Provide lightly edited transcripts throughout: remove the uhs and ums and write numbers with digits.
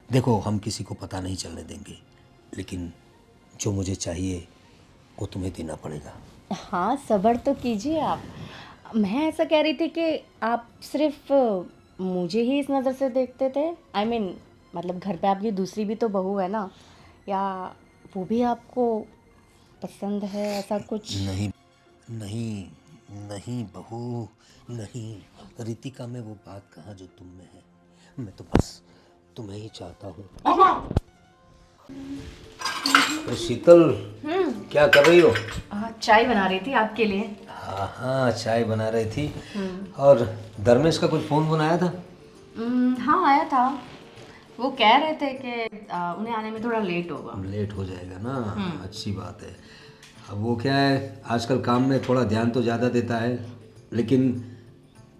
देखो हम किसी को पता नहीं चलने देंगे, लेकिन जो मुझे चाहिए वो तुम्हें देना पड़ेगा। हाँ, सब्र तो कीजिए आप। मैं ऐसा कह रही थी कि आप सिर्फ मुझे ही इस नज़र से देखते थे। मतलब घर पे आपकी दूसरी भी तो बहू है ना, या वो भी आपको पसंद है ऐसा कुछ? नहीं नहीं नहीं बहू, नहीं। रितिका में वो बात कहाँ जो तुम में है। मैं तो बस तुम्हें ही चाहता हूँ। अरे शीतल, क्या कर रही हो? चाय बना रही थी आपके लिए। हाँ हाँ, चाय बना रही थी। और धर्मेश का कुछ फ़ोन बनाया था? हाँ, आया था। वो कह रहे थे कि उन्हें आने में थोड़ा लेट होगा। लेट हो जाएगा ना, अच्छी बात है। अब वो क्या है, आजकल काम में थोड़ा ध्यान तो ज़्यादा देता है, लेकिन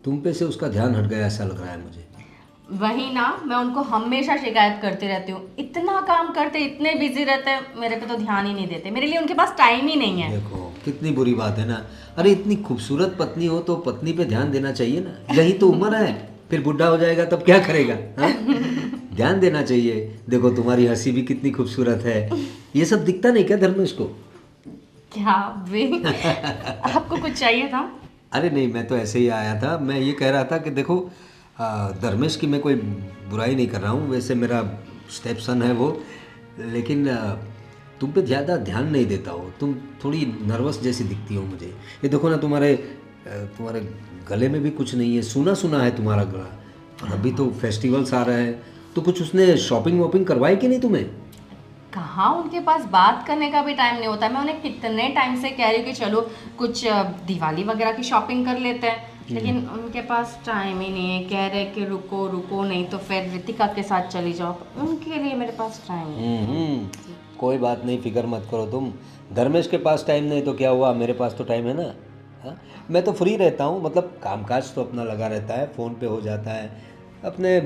तुम पे से उसका ध्यान हट गया ऐसा लग रहा है मुझे। वही ना, मैं उनको हमेशा शिकायत करती रहती हूँ, इतना काम करते, इतने बिजी रहते हैं, मेरे पे तो ध्यान ही नहीं देते। मेरे लिए उनके पास टाइम ही नहीं है। देखो कितनी बुरी बात है ना। अरे इतनी खूबसूरत पत्नी हो तो पत्नी पे ध्यान देना चाहिए ना, यही तो उम्र है। फिर बुढ़ा हो जाएगा तब क्या करेगा, हाँ? ध्यान देना चाहिए। देखो तुम्हारी हंसी भी कितनी खूबसूरत है, ये सब दिखता नहीं क्या धर्मेश को? क्या वे आपको कुछ चाहिए था? अरे नहीं, मैं तो ऐसे ही आया था। मैं ये कह रहा था कि देखो धर्मेश की मैं कोई बुराई नहीं कर रहा हूँ, वैसे मेरा स्टेप सन है वो, लेकिन तुम पे ज़्यादा ध्यान नहीं देता हो। तुम थोड़ी नर्वस जैसी दिखती हो मुझे। ये देखो ना, तुम्हारे गले में भी कुछ नहीं है, सूना सूना है तुम्हारा गला। और अभी तो फेस्टिवल्स आ रहे हैं, तो कुछ उसने शॉपिंग वॉपिंग करवाई कि नहीं तुम्हें? कहाँ, उनके पास बात करने का भी टाइम नहीं होता। मैं उन्हें कितने टाइम से कह रही हूँ कि चलो कुछ दिवाली वगैरह की शॉपिंग कर लेते हैं, लेकिन उनके पास टाइम ही नहीं है। कह रहे कि रुको रुको, नहीं तो फिर रितिका के साथ चली जाओ। उनके लिए मेरे पास टाइम नहीं है। कोई बात नहीं, फिक्र मत करो तुम। धर्मेश के पास टाइम नहीं तो क्या हुआ, मेरे पास तो टाइम है ना। हाँ, मैं तो फ्री रहता हूँ, मतलब कामकाज तो अपना लगा रहता है, फ़ोन पे हो जाता है। अपने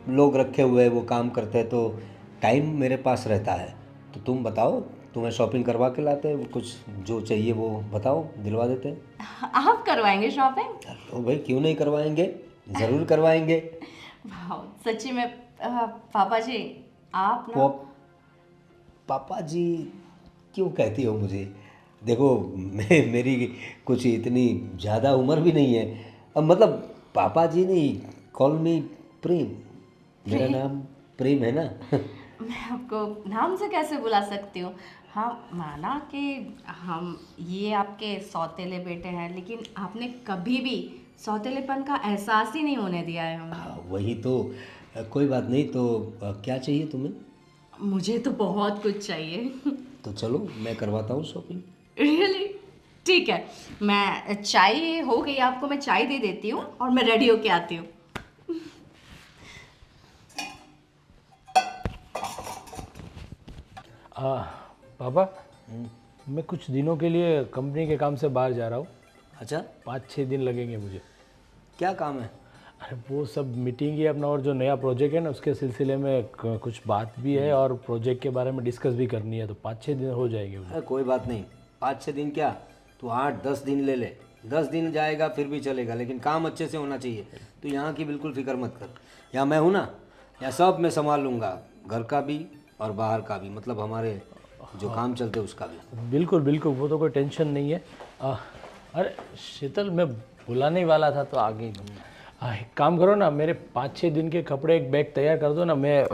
लोग रखे हुए हैं, वो काम करते हैं, तो टाइम मेरे पास रहता है। तो तुम बताओ, तुम्हें शॉपिंग करवा के लाते हैं, कुछ जो चाहिए वो बताओ, दिलवा देते हैं। आप करवाएंगे शॉपिंग? तो भाई क्यों नहीं करवाएंगे, ज़रूर करवाएंगे। वाह, सच्ची में। पापा जी, आप ना। पॉप पापा जी क्यों कहती हो मुझे? देखो मेरी कुछ इतनी ज़्यादा उम्र भी नहीं है। अब मतलब पापा जी नहीं, कॉल मी प्रेम। मेरा नाम प्रेम है ना। मैं आपको नाम से कैसे बुला सकती हूँ? हाँ, माना कि हम ये आपके सौतेले बेटे हैं, लेकिन आपने कभी भी सौतेलेपन का एहसास ही नहीं होने दिया है हमें। हाँ वही तो। कोई बात नहीं, तो क्या चाहिए तुम्हें? मुझे तो बहुत कुछ चाहिए। तो चलो मैं करवाता हूँ शॉपिंग। रियली? ठीक है, मैं चाय हो गई, आपको मैं चाय दे देती हूँ और मैं रेडी होके आती हूँ। आ, पापा, मैं कुछ दिनों के लिए कंपनी के काम से बाहर जा रहा हूँ। अच्छा, 5-6 दिन लगेंगे मुझे। क्या काम है? अरे वो सब मीटिंग ही अपना, और जो नया प्रोजेक्ट है ना उसके सिलसिले में कुछ बात भी है और प्रोजेक्ट के बारे में डिस्कस भी करनी है, तो 5-6 दिन हो जाएंगे मुझे। अरे कोई बात नहीं, 5-6 दिन क्या, तू 8-10 दिन ले ले। 10 दिन जाएगा फिर भी चलेगा, लेकिन काम अच्छे से होना चाहिए। तो यहाँ की बिल्कुल फिक्र मत कर, यहाँ मैं हूँ ना, यहाँ सब मैं संभाल लूँगा, घर का भी और बाहर का भी, मतलब हमारे जो काम चलते हैं उसका भी। बिल्कुल बिल्कुल, वो तो कोई टेंशन नहीं है। अरे शीतल, मैं बुलाने ही वाला था तो आ गई तुम। एक काम करो ना, मेरे 5-6 दिन के कपड़े एक बैग तैयार कर दो ना। मैं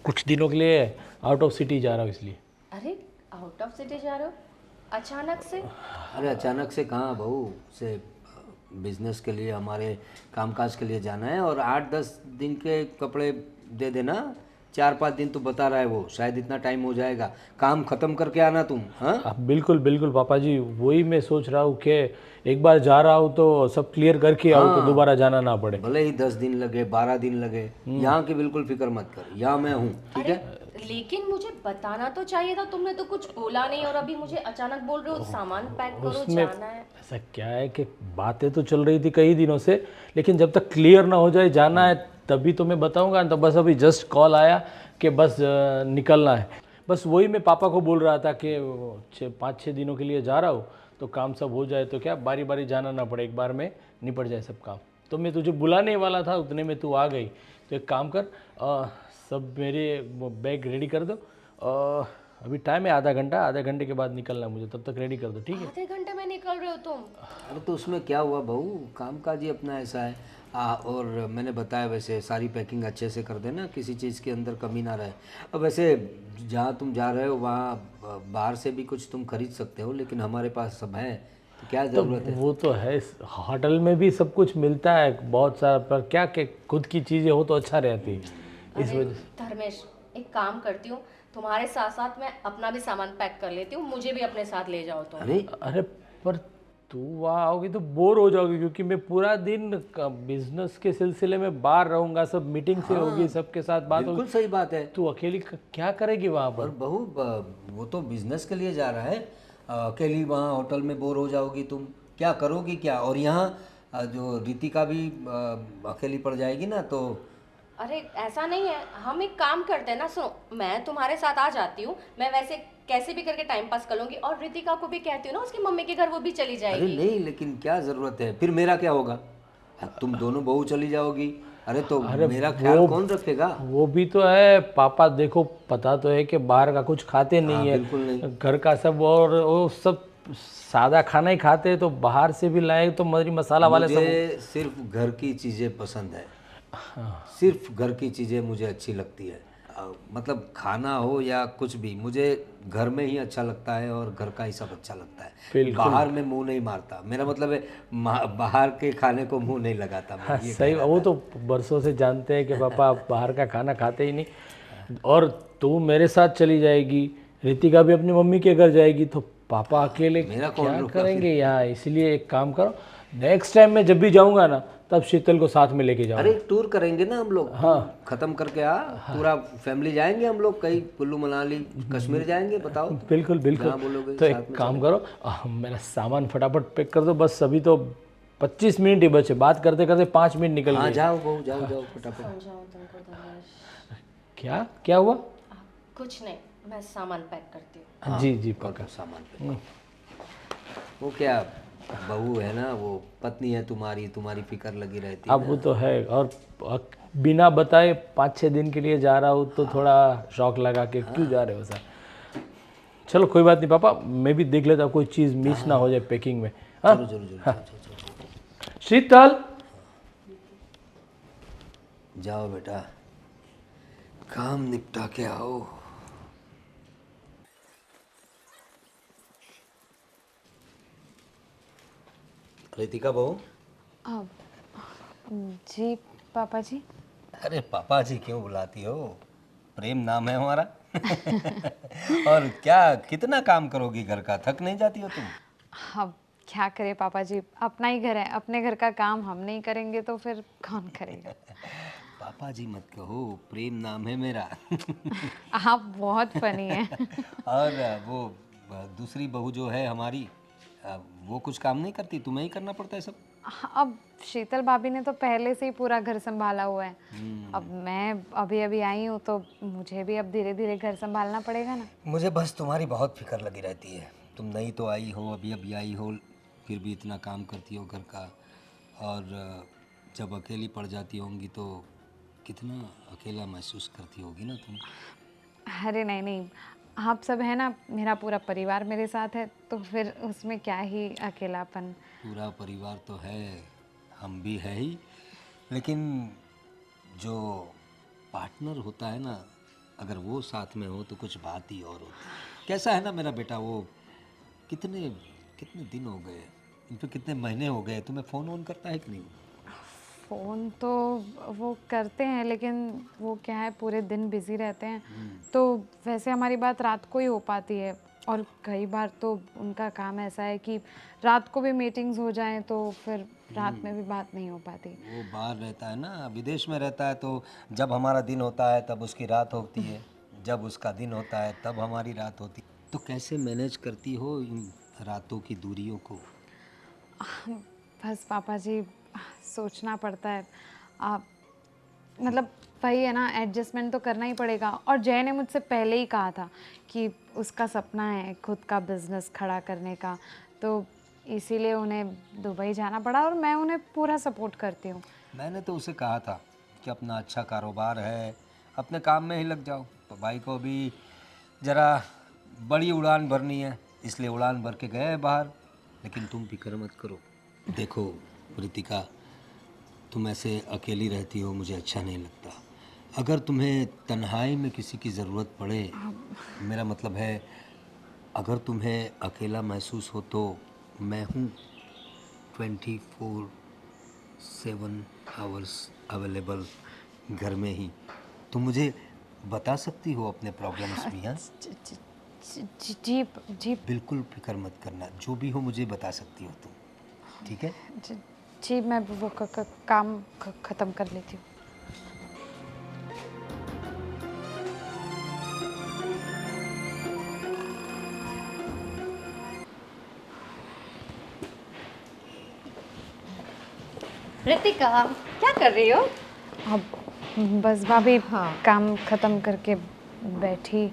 कुछ दिनों के लिए आउट ऑफ सिटी जा रहा हूँ इसलिए। अरे, आउट ऑफ सिटी जा रहे हो अचानक से? अरे अचानक से कहाँ बहू, से बिजनेस के लिए, हमारे कामकाज के लिए जाना है, और 8-10 दिन के कपड़े दे देना। 4-5 दिन तो बता रहा है वो, शायद इतना टाइम हो जाएगा। काम ख़त्म करके आना तुम, हाँ। बिल्कुल बिल्कुल पापा जी, वही मैं सोच रहा हूँ कि एक बार जा रहा हूँ तो सब क्लियर करके आऊँ, तो दोबारा जाना ना पड़े। भले ही 10 दिन लगे, 12 दिन लगे, यहाँ की बिल्कुल फिक्र मत कर, यहाँ मैं हूँ, ठीक है। लेकिन मुझे बताना तो चाहिए था, तुमने तो कुछ बोला नहीं और अभी मुझे अचानक बोल रहे हो सामान पैक करो, उसमें जाना है। ऐसा क्या है कि बातें तो चल रही थी कई दिनों से, लेकिन जब तक क्लियर ना हो जाए जाना है तभी तो मैं बताऊंगा। तो बस अभी जस्ट कॉल आया कि बस निकलना है। बस वही मैं पापा को बोल रहा था कि 5-6 दिनों के लिए जा रहा हूँ, तो काम सब हो जाए तो क्या बारी बारी जाना ना पड़े, एक बार में निपट जाए सब काम। तो मैं तुझे बुलाने वाला था, उतने में तू आ गई। तो एक काम कर, सब मेरे वो बैग रेडी कर दो और अभी टाइम है आधा घंटे के बाद निकलना है मुझे, तब तक रेडी कर दो, ठीक है? आधे घंटे में निकल रहे हो तुम? अरे तो उसमें क्या हुआ बहू, काम काज ही अपना ऐसा है। और मैंने बताया वैसे सारी पैकिंग अच्छे से कर देना, किसी चीज़ के अंदर कमी ना रहे। अब वैसे जहाँ तुम जा रहे हो वहाँ बाहर से भी कुछ तुम खरीद सकते हो, लेकिन हमारे पास सब है, तो क्या ज़रूरत है। वो तो है, होटल में भी सब कुछ मिलता है बहुत सारा, पर क्या कि खुद की चीज़ें हो तो अच्छा रहती, इस अरे वजह से। धर्मेश, एक काम करती हूँ, तुम्हारे साथ साथ मैं अपना भी सामान पैक कर लेती हूँ, मुझे भी अपने साथ ले जाओ तुम। अरे पर तू वहाँ आओगी तो बोर हो जाओगी, क्योंकि मैं पूरा दिन बिजनेस के सिलसिले में बाहर रहूँगा, सब मीटिंग से होगी, सबके साथ बात होगी। बिल्कुल सही बात है। तू अकेली क्या करेगी वहाँ पर? और बहू वो तो बिजनेस के लिए जा रहा है, अकेली वहाँ होटल में बोर हो जाओगी तुम, क्या करोगी क्या। और यहाँ जो रितिका भी अकेली पड़ जाएगी ना तो। अरे ऐसा नहीं है, हम एक काम करते हैं ना, सुनो, मैं तुम्हारे साथ आ जाती हूँ, मैं वैसे कैसे भी करके टाइम पास कर लूंगी, और रितिका को भी कहती हूँ ना उसकी मम्मी के घर, वो भी चली अरे जाएगी। नहीं, लेकिन क्या ज़रूरत है, फिर मेरा क्या होगा। तुम दोनों बहू चली जाओगी, अरे तो मेरा ख्याल कौन रखेगा। वो भी तो है पापा, देखो पता तो है कि बाहर का कुछ खाते नहीं है, बिल्कुल नहीं। घर का सब, और वो सब सादा खाना ही खाते हैं, तो बाहर से भी लाए तो मरी मसाला वाले सब। मुझे सिर्फ घर की चीज़ें पसंद है, सिर्फ घर की चीज़ें मुझे अच्छी लगती है। मतलब खाना हो या कुछ भी, मुझे घर में ही अच्छा लगता है और घर का ही सब अच्छा लगता है। बाहर में मुंह नहीं मारता, मेरा मतलब है बाहर के खाने को मुंह नहीं लगाता मैं, ये सही, वो तो बरसों से जानते हैं कि पापा आप बाहर का खाना खाते ही नहीं। और तू मेरे साथ चली जाएगी, रितिका भी अपनी मम्मी के घर जाएगी, तो पापा अकेले मेरा कौन क्या रुकता करेंगे यहाँ। इसलिए एक काम करो, नेक्स्ट टाइम मैं जब भी जाऊँगा ना, तब शीतल को साथ में लेके जाऊँगा। अरे टूर करेंगे ना हम लोग, हाँ। खत्म करके पूरा फैमिली जाएंगे हम लोग, कहीं कुल्लू मनाली कश्मीर जाएंगे, बताओ। बिल्कुल बिल्कुल। जहाँ बोलोगे तो एक काम करो, मेरा सामान फटाफट पैक कर दो, बस अभी तो 25 मिनट ही बचे, बात करते करते 5 मिनट निकल हाँ गए। जाओ बहू, जाओ जाओ फटाफट। समझाऊं तुमको धर्मेश? क्या क्या हुआ? कुछ नहीं, मैं सामान पैक करती हूँ। जी जी पक्का। सामान पे वो क्या बहू है ना, वो पत्नी है तुम्हारी, तुम्हारी फिक्र लगी रहती है। अब वो तो है, और बिना बताए 5-6 दिन के लिए जा रहा हूँ तो थोड़ा शौक लगा के क्यों जा रहे हो सर। चलो कोई बात नहीं पापा, मैं भी देख लेता हूँ कोई चीज़ मिस ना हो जाए पैकिंग में। हाँ जरूर जरूर जरूर, जाओ, शीतल, जाओ बेटा, काम निपटा के आओ। रितिका बहू। अब जी पापा जी। अरे पापा जी क्यों बुलाती हो, प्रेम नाम है हमारा। और क्या कितना काम करोगी घर का, थक नहीं जाती हो तुम? अब क्या करे पापा जी, अपना ही घर है, अपने घर का काम हम नहीं करेंगे तो फिर कौन करेगा। पापा जी मत कहो, प्रेम नाम है मेरा। आप बहुत फनी हैं। और वो दूसरी बहू जो है हमारी, वो कुछ काम नहीं करती, तुम्हें ही करना पड़ता है सब। अब शीतल भाभी ने तो पहले से ही पूरा घर संभाला हुआ है, अब मैं अभी अभी आई हूँ तो मुझे भी अब धीरे धीरे घर संभालना पड़ेगा ना। मुझे बस तुम्हारी बहुत फिक्र लगी रहती है, तुम नई तो आई हो, अभी अभी आई हो, फिर भी इतना काम करती हो घर का। और जब अकेली पड़ जाती होंगी तो कितना अकेला महसूस करती होगी ना तुम। अरे नहीं नहीं, आप सब है ना, मेरा पूरा परिवार मेरे साथ है, तो फिर उसमें क्या ही अकेलापन। पूरा परिवार तो है, हम भी है ही, लेकिन जो पार्टनर होता है ना, अगर वो साथ में हो तो कुछ बात ही और होती है। कैसा है ना मेरा बेटा, वो कितने कितने दिन हो गए, इन पे कितने महीने हो गए, तुम्हें फ़ोन ऑन करता है कि नहीं? फ़ोन तो वो करते हैं, लेकिन वो क्या है पूरे दिन बिज़ी रहते हैं, तो वैसे हमारी बात रात को ही हो पाती है, और कई बार तो उनका काम ऐसा है कि रात को भी मीटिंग्स हो जाएं तो फिर रात में भी बात नहीं हो पाती। वो बाहर रहता है ना, विदेश में रहता है, तो जब हमारा दिन होता है तब उसकी रात होती है, जब उसका दिन होता है तब हमारी रात होती है। तो कैसे मैनेज करती हो इन रातों की दूरियों को? बस पापा जी, सोचना पड़ता है। आप मतलब वही है ना, एडजस्टमेंट तो करना ही पड़ेगा। और जय ने मुझसे पहले ही कहा था कि उसका सपना है खुद का बिजनेस खड़ा करने का, तो इसीलिए उन्हें दुबई जाना पड़ा, और मैं उन्हें पूरा सपोर्ट करती हूँ। मैंने तो उसे कहा था कि अपना अच्छा कारोबार है, अपने काम में ही लग जाओ। तो भाई को भी ज़रा बड़ी उड़ान भरनी है, इसलिए उड़ान भर के गए बाहर। लेकिन तुम फिक्र मत करो। देखो रितिका, तुम ऐसे अकेली रहती हो, मुझे अच्छा नहीं लगता। अगर तुम्हें तन्हाई में किसी की ज़रूरत पड़े, मेरा मतलब है अगर तुम्हें अकेला महसूस हो, तो मैं हूँ 24/7 आवर्स अवेलेबल घर में ही। तुम मुझे बता सकती हो अपने प्रॉब्लम्स भी। हाँ, जी जी बिल्कुल फिक्र मत करना, जो भी हो मुझे बता सकती हो तुम, ठीक है? जी जी, मैं वो काम ख़त्म कर लेती हूँ। रितिका, क्या कर रही हो? अब बस भाभी, हाँ। काम ख़त्म करके बैठी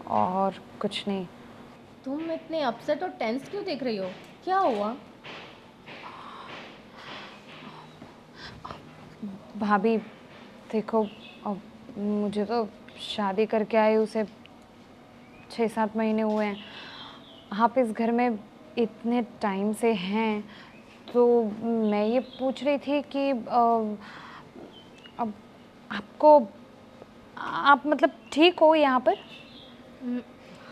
और कुछ नहीं। तुम इतने अपसेट और टेंस क्यों दिख रही हो? क्या हुआ? भाभी देखो, अब मुझे तो शादी करके आई उसे 6-7 महीने हुए हैं। आप इस घर में इतने टाइम से हैं, तो मैं ये पूछ रही थी कि अब आपको, आप मतलब ठीक हो यहाँ पर? हम्म,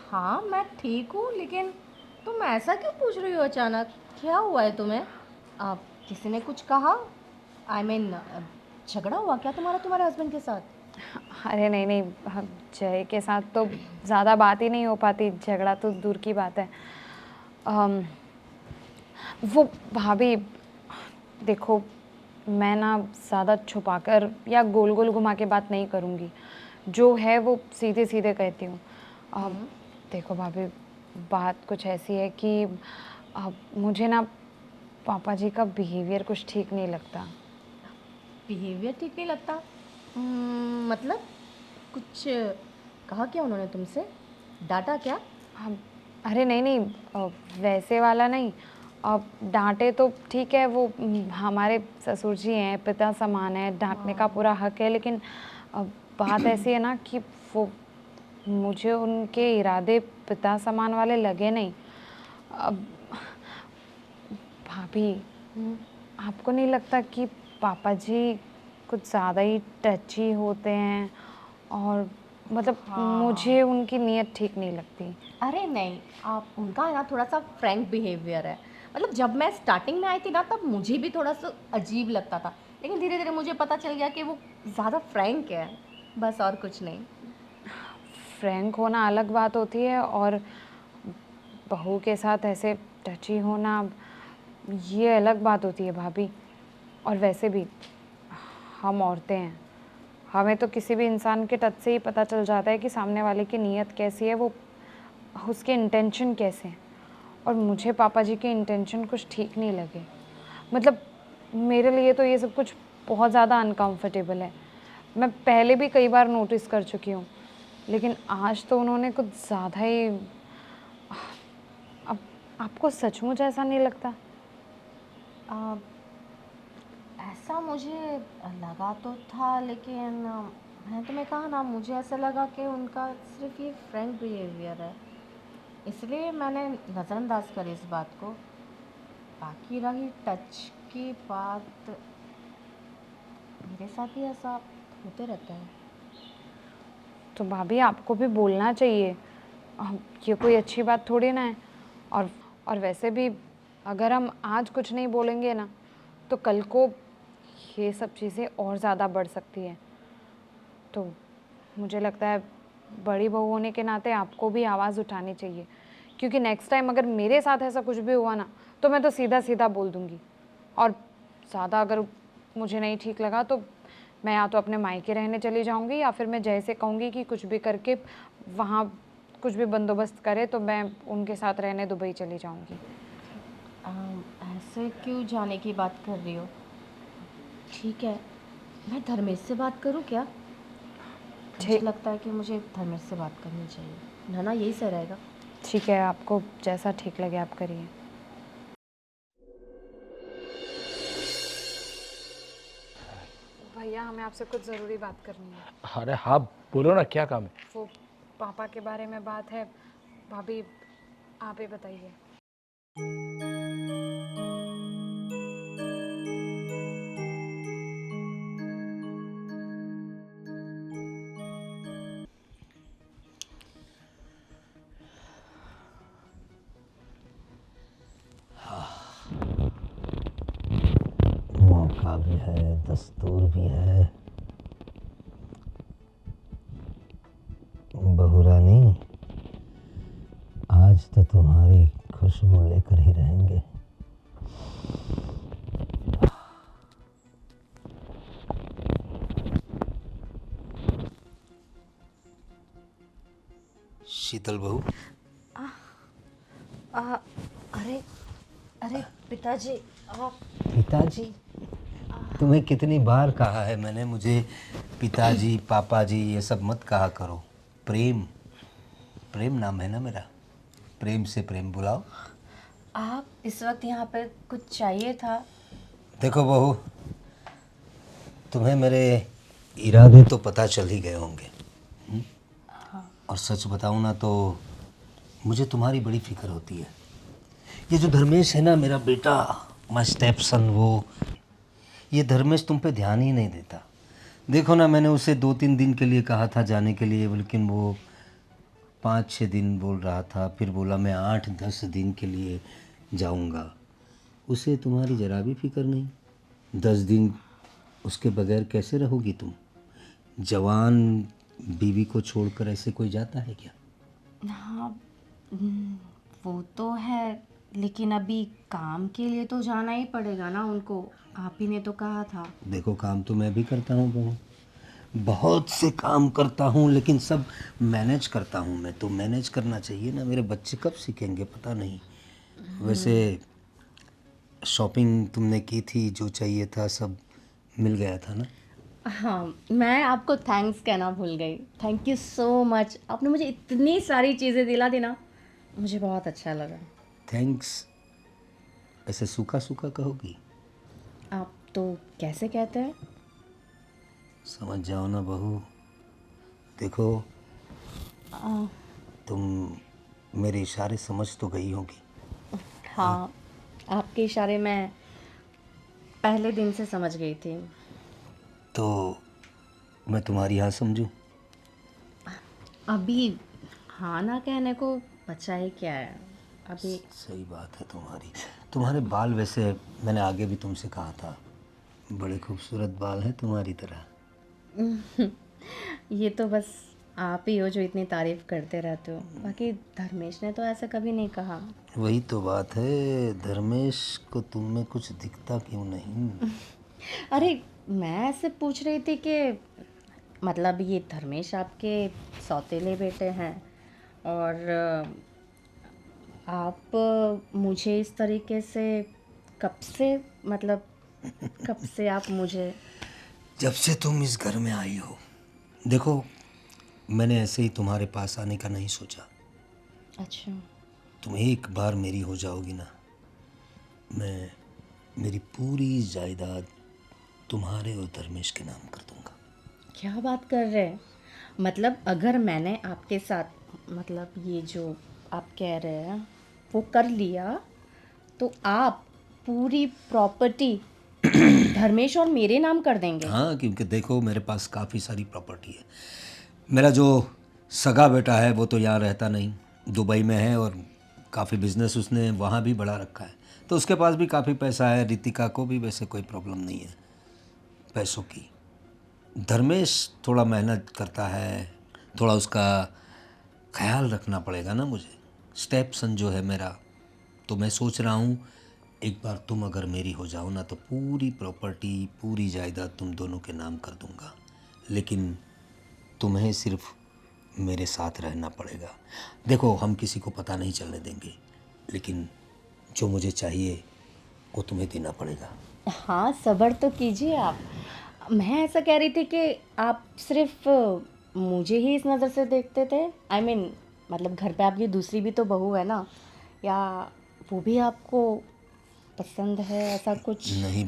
हाँ मैं ठीक हूँ, लेकिन तुम ऐसा क्यों पूछ रही हो अचानक? क्या हुआ है तुम्हें? किसी ने कुछ कहा? आई मीन झगड़ा हुआ क्या तुम्हारे हस्बैंड के साथ? अरे नहीं नहीं, जय के साथ तो ज़्यादा बात ही नहीं हो पाती, झगड़ा तो दूर की बात है। अम, वो भाभी देखो, मैं ना ज़्यादा छुपाकर या गोल गोल घुमा के बात नहीं करूँगी। जो है वो सीधे सीधे कहती हूँ। देखो भाभी, बात कुछ ऐसी है कि मुझे ना पापा जी का बिहेवियर कुछ ठीक नहीं लगता। बिहेवियर ठीक नहीं लगता? मतलब कुछ कहा क्या उन्होंने तुमसे? डांटा क्या? हम, अरे नहीं नहीं, वैसे वाला नहीं। अब डांटे तो ठीक है, वो हमारे ससुर जी हैं, पिता समान है, डांटने का पूरा हक है। लेकिन अब बात ऐसी है ना कि वो, मुझे उनके इरादे पिता समान वाले लगे नहीं। अब भाभी, आपको नहीं लगता कि पापा जी कुछ ज़्यादा ही टची होते हैं? और मतलब मुझे उनकी नीयत ठीक नहीं लगती। अरे नहीं, आप उनका है ना थोड़ा सा फ्रैंक बिहेवियर है। मतलब जब मैं स्टार्टिंग में आई थी ना, तब मुझे भी थोड़ा सा अजीब लगता था, लेकिन धीरे धीरे मुझे पता चल गया कि वो ज़्यादा फ्रैंक है, बस और कुछ नहीं। फ्रैंक होना अलग बात होती है, और बहू के साथ ऐसे टची होना, ये अलग बात होती है भाभी। और वैसे भी हम औरतें हैं, हमें तो किसी भी इंसान के टच से ही पता चल जाता है कि सामने वाले की नीयत कैसी है, वो उसके इंटेंशन कैसे हैं। और मुझे पापा जी के इंटेंशन कुछ ठीक नहीं लगे। मतलब मेरे लिए तो ये सब कुछ बहुत ज़्यादा अनकंफर्टेबल है। मैं पहले भी कई बार नोटिस कर चुकी हूँ, लेकिन आज तो उन्होंने कुछ ज़्यादा ही। अब आपको सचमुच ऐसा नहीं लगता? आ, ऐसा मुझे लगा तो था, लेकिन मैंने तुम्हें कहा ना, मुझे ऐसा लगा कि उनका सिर्फ ये फ्रैंक बिहेवियर है, इसलिए मैंने नज़रअंदाज करी इस बात को। बाकी रही टच की बात, मेरे साथ ही ऐसा होते रहता है। तो भाभी, आपको भी बोलना चाहिए। ये कोई अच्छी बात थोड़ी ना है। और वैसे भी अगर हम आज कुछ नहीं बोलेंगे ना, तो कल को ये सब चीज़ें और ज़्यादा बढ़ सकती हैं। तो मुझे लगता है बड़ी बहू होने के नाते आपको भी आवाज़ उठानी चाहिए, क्योंकि नेक्स्ट टाइम अगर मेरे साथ ऐसा कुछ भी हुआ ना, तो मैं तो सीधा सीधा बोल दूँगी। और ज़्यादा अगर मुझे नहीं ठीक लगा, तो मैं या तो अपने मायके रहने चली जाऊँगी, या फिर मैं जैसे कहूँगी कि कुछ भी करके वहाँ कुछ भी बंदोबस्त करे, तो मैं उनके साथ रहने दुबई चली जाऊँगी। ऐसे क्यों जाने की बात कर रही हो? ठीक है, मैं धर्मेश से बात करूँ क्या? मुझे ठीक लगता है कि मुझे धर्मेश से बात करनी चाहिए, ना यही सही रहेगा। ठीक है, आपको जैसा ठीक लगे आप करिए। भैया हमें आपसे कुछ ज़रूरी बात करनी है। अरे हाँ बोलो ना, क्या काम है? वो पापा के बारे में बात है। भाभी आप ही बताइए। मौका भी है, दस्तूर भी है। बहू रानी, आज तो तुम्हारी खुशबू लेकर ही रहेंगे। शीतल बहू। अरे अरे पिताजी, आप पिताजी? तुम्हें कितनी बार कहा है मैंने, मुझे पिताजी पापा जी ये सब मत कहा करो। प्रेम, प्रेम नाम है ना मेरा, प्रेम से प्रेम बुलाओ। आप इस वक्त यहाँ पे कुछ चाहिए था? देखो बहू, तुम्हें मेरे इरादे तो पता चल ही गए होंगे। और सच बताऊँ ना तो मुझे तुम्हारी बड़ी फिक्र होती है। ये जो धर्मेश है ना मेरा बेटा, माय स्टेप सन, वो ये धर्मेश तुम पे ध्यान ही नहीं देता। देखो ना, मैंने उसे 2-3 दिन के लिए कहा था जाने के लिए, लेकिन वो 5-6 दिन बोल रहा था, फिर बोला मैं 8-10 दिन के लिए जाऊंगा। उसे तुम्हारी ज़रा भी फिक्र नहीं। 10 दिन उसके बगैर कैसे रहोगी तुम? जवान बीवी को छोड़कर ऐसे कोई जाता है क्या? हाँ, वो तो है, लेकिन अभी काम के लिए तो जाना ही पड़ेगा ना उनको। आप ही ने तो कहा था। देखो, काम तो मैं भी करता हूँ बहू, बहुत से काम करता हूँ, लेकिन सब मैनेज करता हूँ मैं। तो मैनेज करना चाहिए ना, मेरे बच्चे कब सीखेंगे पता नहीं। वैसे शॉपिंग तुमने की थी, जो चाहिए था सब मिल गया था ना? हाँ, मैं आपको थैंक्स कहना भूल गई। थैंक यू सो मच, आपने मुझे इतनी सारी चीज़ें दिला दी ना, मुझे बहुत अच्छा लगा। थैंक्स ऐसे सूखा सूखा कहोगी? आप तो कैसे कहते हैं? समझ जाओ ना बहू। देखो, तुम मेरे इशारे समझ तो गई होगी। हाँ, आपके इशारे मैं पहले दिन से समझ गई थी। तो मैं तुम्हारी हाँ समझूं? अभी हाँ ना कहने को बचा ही क्या है अभी। सही बात है तुम्हारी। तुम्हारे बाल, वैसे मैंने आगे भी तुमसे कहा था, बड़े खूबसूरत बाल हैं तुम्हारी तरह। ये तो बस आप ही हो जो इतनी तारीफ करते रहते हो, बाकी धर्मेश ने तो ऐसा कभी नहीं कहा। वही तो बात है, धर्मेश को तुम में कुछ दिखता क्यों नहीं? अरे, मैं ऐसे पूछ रही थी कि मतलब ये धर्मेश आपके सौतेले बेटे हैं, और आप मुझे इस तरीके से कब से, मतलब कब से आप मुझे? जब से तुम इस घर में आई हो। देखो, मैंने ऐसे ही तुम्हारे पास आने का नहीं सोचा। अच्छा, तुम एक बार मेरी हो जाओगी ना, मैं मेरी पूरी जायदाद तुम्हारे और धर्मेश के नाम कर दूंगा। क्या बात कर रहे हैं? मतलब अगर मैंने आपके साथ, मतलब ये जो आप कह रहे हैं वो कर लिया, तो आप पूरी प्रॉपर्टी धर्मेश और मेरे नाम कर देंगे? हाँ, क्योंकि देखो मेरे पास काफ़ी सारी प्रॉपर्टी है। मेरा जो सगा बेटा है वो तो यहाँ रहता नहीं, दुबई में है, और काफ़ी बिजनेस उसने वहाँ भी बढ़ा रखा है, तो उसके पास भी काफ़ी पैसा है। रितिका को भी वैसे कोई प्रॉब्लम नहीं है पैसों की। धर्मेश थोड़ा मेहनत करता है, थोड़ा उसका ख्याल रखना पड़ेगा ना मुझे। स्टेप सन जो है मेरा, तो मैं सोच रहा हूँ एक बार तुम अगर मेरी हो जाओ ना, तो पूरी प्रॉपर्टी, पूरी जायदाद तुम दोनों के नाम कर दूंगा। लेकिन तुम्हें सिर्फ मेरे साथ रहना पड़ेगा। देखो, हम किसी को पता नहीं चलने देंगे, लेकिन जो मुझे चाहिए वो तुम्हें देना पड़ेगा। हाँ, सब्र तो कीजिए आप। मैं ऐसा कह रही थी कि आप सिर्फ मुझे ही इस नज़र से देखते थे। आई मीन मतलब घर पे आपकी दूसरी भी तो बहू है ना, या वो भी आपको पसंद है, ऐसा कुछ? नहीं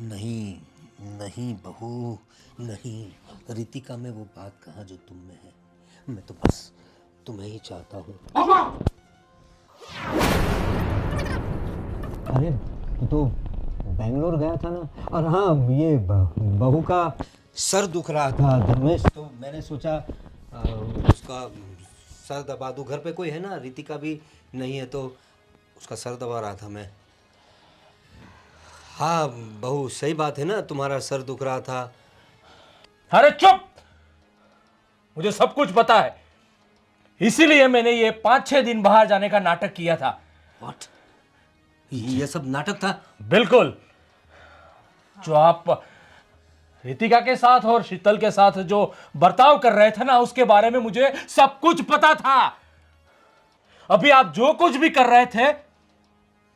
नहीं, नहीं बहू, नहीं। रितिका में वो बात कहाँ जो तुम में है। मैं तो बस तुम्हें ही चाहता हूँ। अरे तो बेंगलोर गया था ना, और हाँ ये बहू का सर दुख रहा था धर्मेश, तो मैंने सोचा उसका सर दबा दूँ। घर पे कोई है ना, रितिका भी नहीं है, तो उसका सर दबा रहा था मैं। हाँ बहू, सही बात है ना, तुम्हारा सर दुख रहा था। अरे चुप, मुझे सब कुछ पता है, इसीलिए मैंने ये 5-6 दिन बाहर जाने का नाटक किया था। व्हाट? ये सब नाटक था? बिल्कुल। जो आप रितिका के साथ और शीतल के साथ जो बर्ताव कर रहे थे ना, उसके बारे में मुझे सब कुछ पता था। अभी आप जो कुछ भी कर रहे थे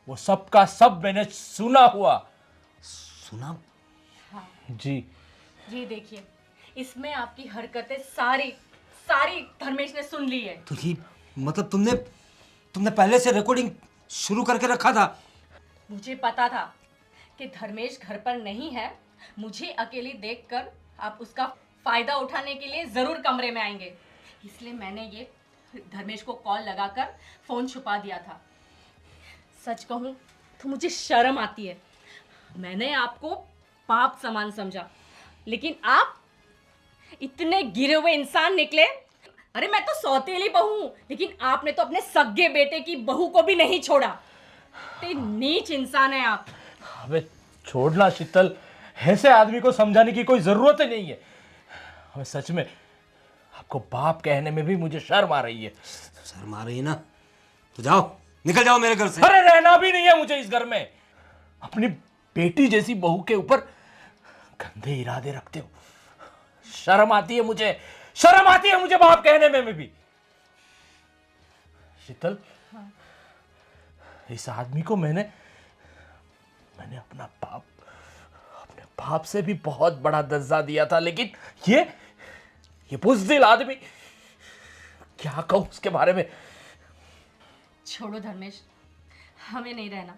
वो सब का सब मैंने सुना हुआ। सुना? जी ये देखिए, इसमें आपकी हरकतें सारी सारी धर्मेश ने सुन ली है। तो ये मतलब तुमने पहले से रिकॉर्डिंग शुरू करके रखा था? मुझे पता था कि धर्मेश घर पर नहीं है। मुझे अकेली देखकर आप उसका फायदा उठाने के लिए जरूर कमरे में आएंगे, इसलिए मैंने ये धर्मेश को कॉल लगाकर फोन छुपा दिया था। सच कहूं तो मुझे शर्म आती है। मैंने आपको पाप समान समझा, लेकिन आप इतने गिरे हुए इंसान निकले। अरे मैं तो सौतेली बहू हूं, लेकिन आपने तो अपने सगे बेटे की बहू को भी नहीं छोड़ा। इतने नीच इंसान है आप। अबे छोड़ना शीतल, ऐसे आदमी को समझाने की कोई जरूरत ही नहीं है। अबे सच में आपको बाप कहने में भी मुझे शर्म आ रही है। शर्म आ रही है ना, तो जाओ, निकल जाओ मेरे घर से। अरे रहना भी नहीं है मुझे इस घर में। अपनी बेटी जैसी बहू के ऊपर गंदे इरादे रखते हो। शर्म आती है मुझे, शर्म आती है मुझे बाप कहने में भी। शीतल, इस आदमी को मैंने अपने बाप से भी बहुत बड़ा दर्जा दिया था, लेकिन ये बुज़दिल आदमी, क्या कहूं उसके बारे में। छोड़ो धर्मेश, हमें नहीं रहना,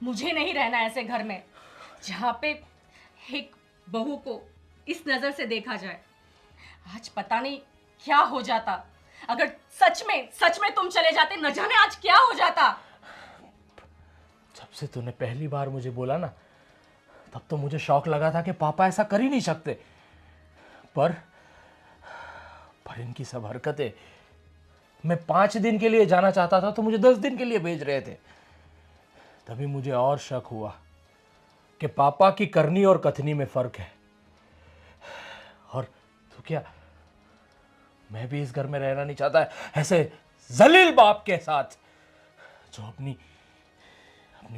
मुझे नहीं रहना ऐसे घर में जहाँ पे एक बहू को इस नजर से देखा जाए। आज पता नहीं क्या हो जाता अगर सच में तुम चले जाते। न जाने आज क्या हो जाता। जब से तूने पहली बार मुझे बोला ना, तब तो मुझे शौक लगा था कि पापा ऐसा कर ही नहीं सकते, पर इनकी सब हरकतें। मैं 5 दिन के लिए जाना चाहता था तो मुझे 10 दिन के लिए भेज रहे थे। तभी मुझे और शक हुआ कि पापा की करनी और कथनी में फर्क है। और तो क्या, मैं भी इस घर में रहना नहीं चाहता ऐसे जलील बाप के साथ जो अपनी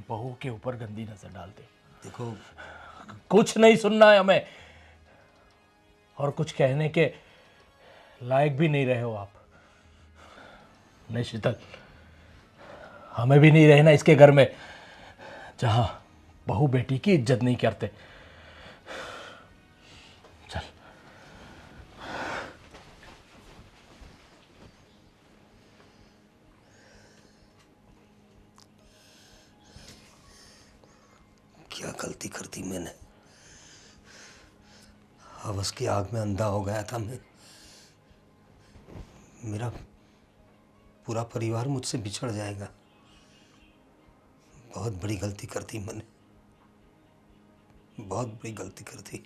बहू के ऊपर गंदी नजर डालते। देखो, कुछ नहीं सुनना है हमें, और कुछ कहने के लायक भी नहीं रहे हो आप। नहीं शीतल, हमें भी नहीं रहना इसके घर में जहां बहू बेटी की इज्जत नहीं करते। चल। क्या गलती कर दी मैंने। हवस की आग में अंधा हो गया था मैं। मेरा पूरा परिवार मुझसे बिछड़ जाएगा। बहुत बड़ी गलती कर दी मैंने, बहुत बड़ी गलती कर दी।